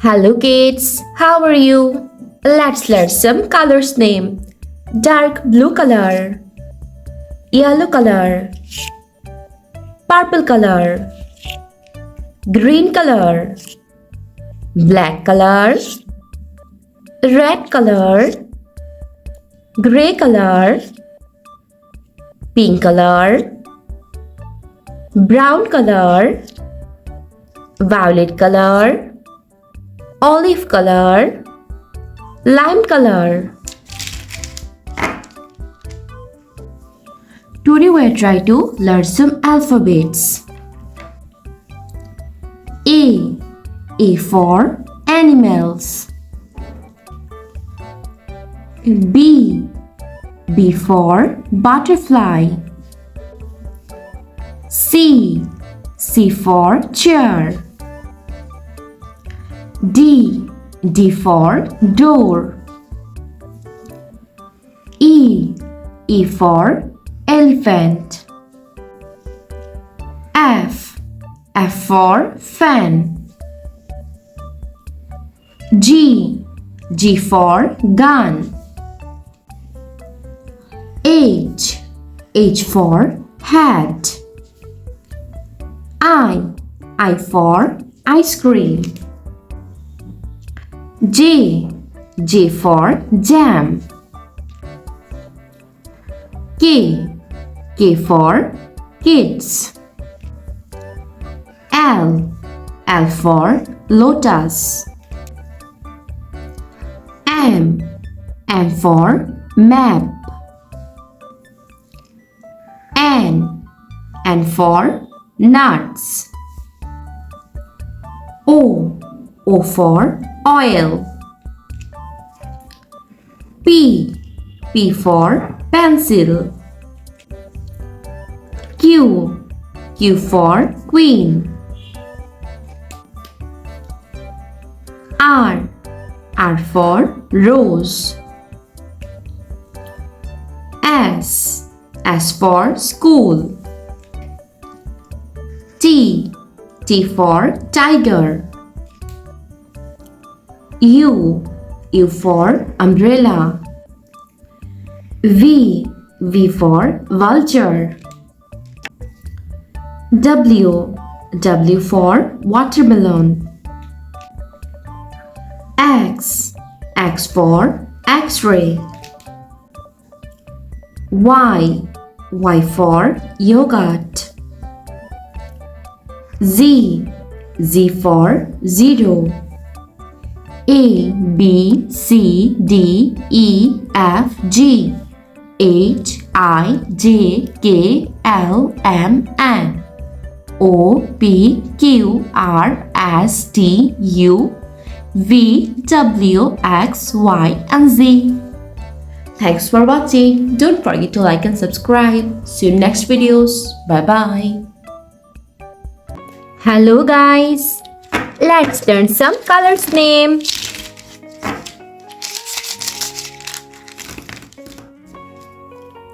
Hello kids, how are you? Let's learn some colors name. Dark blue color, yellow color, purple color, green color, black color, red color, grey color, pink color, brown color, violet color, olive color, lime color. Today we are trying to learn some alphabets. A for animals. B for butterfly. C for chair. D for door. E for elephant. F for fan. G for gun. H for hat. I for ice cream. J for jam. K for kids. L for lotus. M for map. N for nuts. O for oil. P for pencil. Q for queen. R for rose. S for school. T for tiger. U for umbrella. V for vulture. W for watermelon. X for X-ray. Y for yogurt. Z for zero. A B C D E F G H I J K L M N O P Q R S T U V W X Y and Z. Thanks for watching. Don't forget to like and subscribe. See you in next videos. Bye bye. Hello guys. Let's learn some colors name.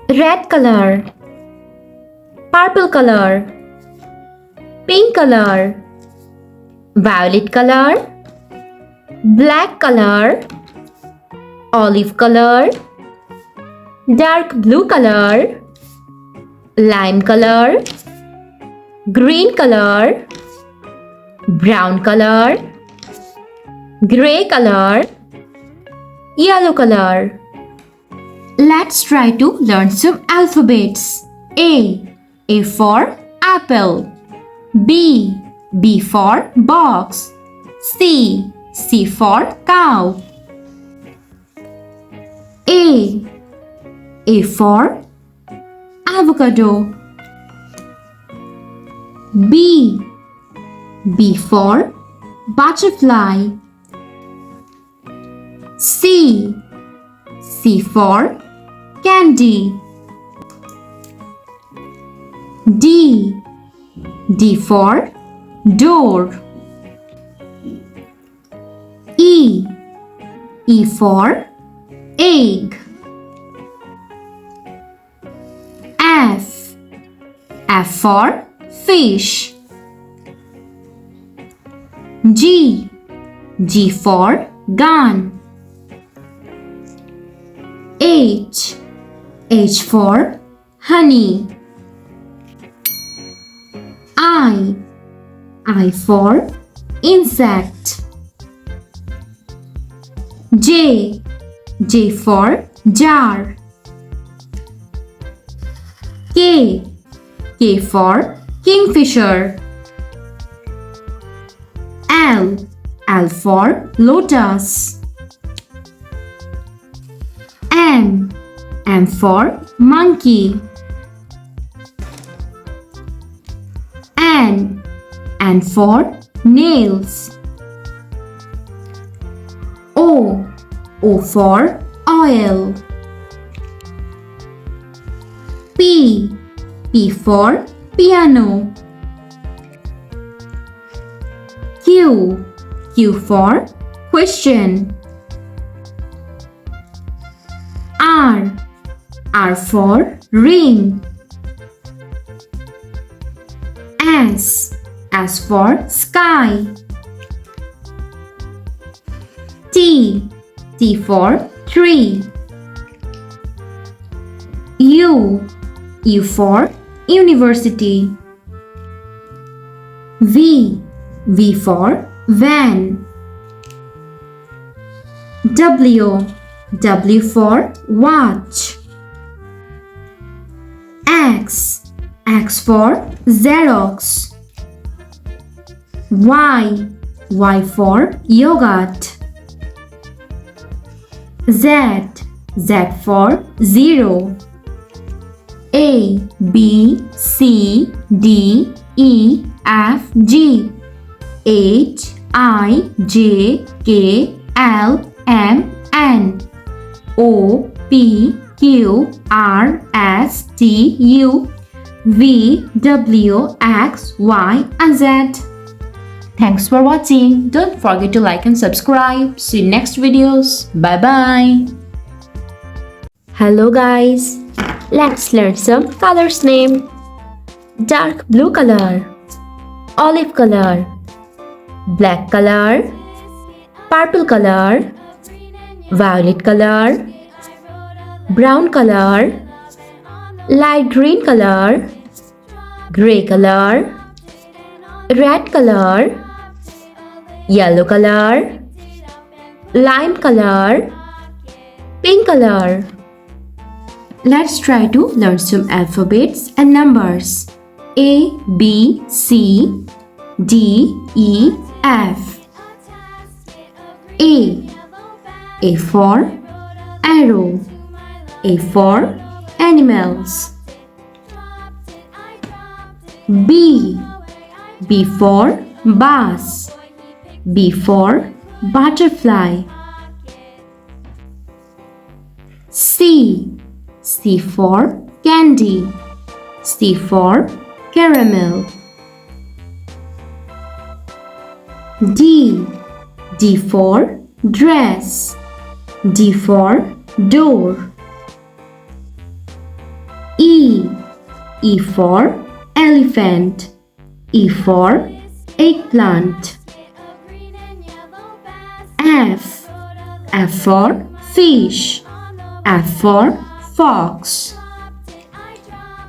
Red color, purple color, pink color, violet color, black color, olive color, dark blue color, lime color, green color, brown color, grey color, yellow color. Let's try to learn some alphabets. A for apple. B for box. C for cow. A for avocado. B for butterfly. C for candy. D for door. E for egg. F for fish. G for gun. H for honey. I for insect. J for jar. K for kingfisher. L for lotus. M for monkey. N for nails. O for oil. P for piano. Q for question. R for ring. S for sky. T for tree. U for university. V for van. W for watch. X for Xerox. Y for yogurt. Z for zero. A B C D E F G H I J K L M N O P Q R S T U V W X Y and Z. Thanks for watching. Don't forget to like and subscribe. See you next videos. Bye bye. Hello guys. Let's learn some colors name. Dark blue color, olive color, black color, purple color, violet color, brown color, light green color, gray color, red color, yellow color, lime color, pink color. Let's try to learn some alphabets and numbers. A, B, C, D, E, F. A for arrow. A for animals. B for bus. B for butterfly. C for candy. C for caramel. D for dress. D for door. E for elephant. E for eggplant. F for fish. F for fox.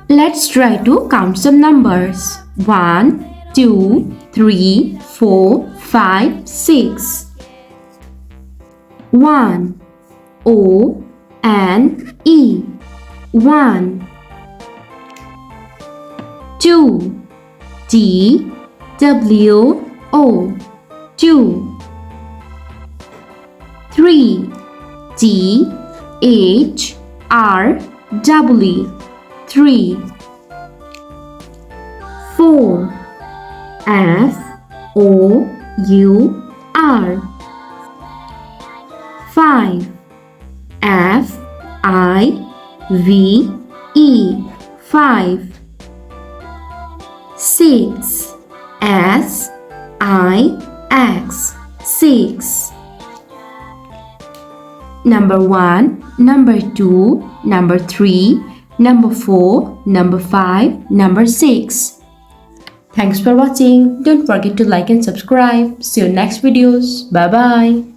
Let's try to count some numbers. 1, 2, 3, 4, 5, 6. 1 O N E 1. 2 T W O 2. 3 T H R W 3. 4 F O U R 5 F I V E 5. 6 S I X 6. Number 1, number 2, number 3, number 4, number 5, number 6. Thanks for watching. Don't forget to like and subscribe. See you next videos. Bye bye.